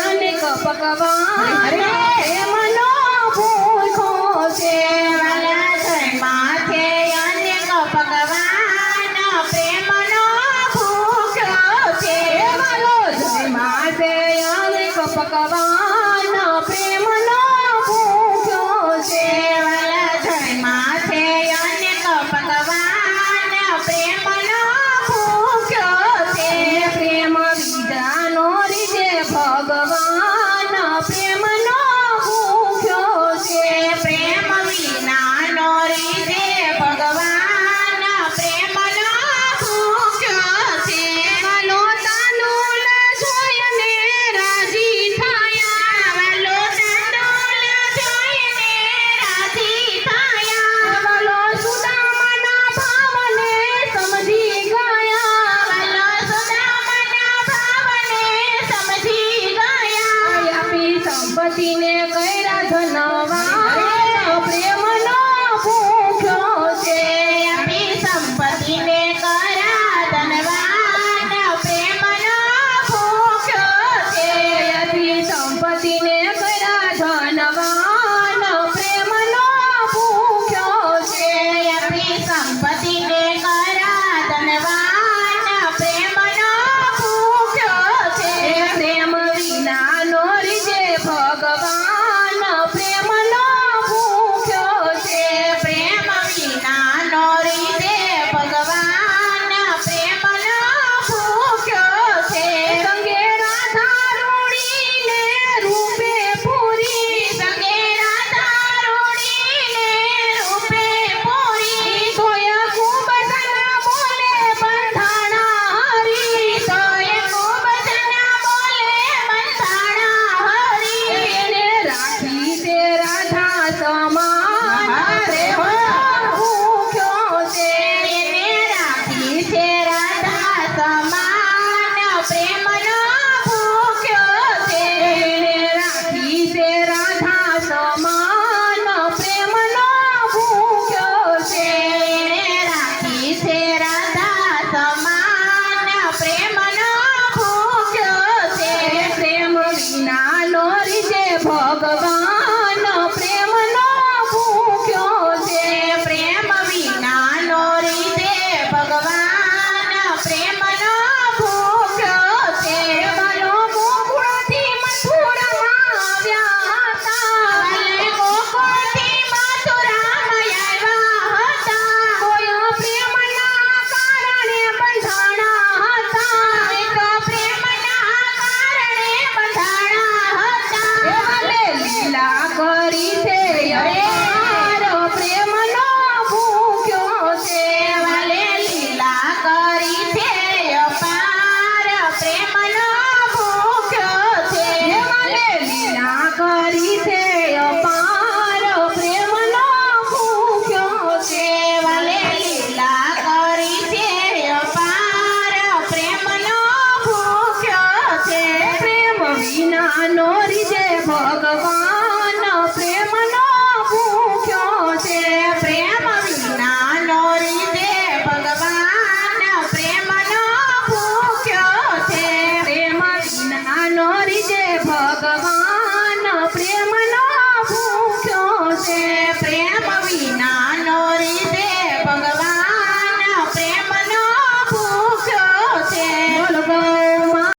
અનેક પકવાન પ્રેમનો ભૂખો છે વાલા જયમાં છે અનેક પકવાન પ્રેમનો ભૂખ્યો છે વાલો જયમાં છે અનેક પકવાન પ્રેમનો ભૂખ્યો છે વાલા જયમાં છે અનેક પકવાન પ્રેમનો ભૂખ્યો છે પ્રેમ વિધાનો રીજે ભગવાન પ્રેમનો ભૂખ્યો છે પ્રેમ વિનાનો રીતે ભગવાન પ્રેમનો ભૂખ્યો છે વાલો તાંદુલ જોઈને રાજી થયા વાલો તાંદુલ જોઈને રાજી થયા વાલો સુદામાના ભાવને સમજી ગયા વાલો સુદામાના ભાવને સમજી ગયા આપી સંપત્તિને કર્યા ધનવાન પ્રેમનો ભૂખ્યો છે આપી સંપત્તિને કરા ધનવાન પ્રેમનો ભૂખ્યો છે આપી સંપત્તિને કર્યા ધનવાન પ્રેમનો ભૂખ્યો છે આપી સંપત્તિને કરા ધનવાન પ્રેમનો ભૂખ્યો છે પ્રેમ વિનાનો રીજે ભગવાન પ્રેમનો ભૂખ્યો છે પ્રેમ વિનાનો રીતે ભગવાન પ્રેમનો ભૂખ્યો છે સંગે રાધા રૂડીને રૂપે પૂરી સંગે રાધા રૂડીને રૂપે પૂરી તોય ખૂબ જના બોલે બંધાણા હરી તોય ખૂબ જના બોલે બંધાણા હરી એને રાખી તે રાધા સમાન પ્રેમનો ભૂખ્યો છે એને રાખી છે રાધા સમાન પ્રેમનો ભૂખ્યો છે એને રાખી તે રાધા સમાન પ્રેમનો ભૂખ્યો છે એને રાખી છે રાધા સમાન પ્રેમનો ભૂખ્યો છે પ્રેમ વિનાનો રીજે ભગવાન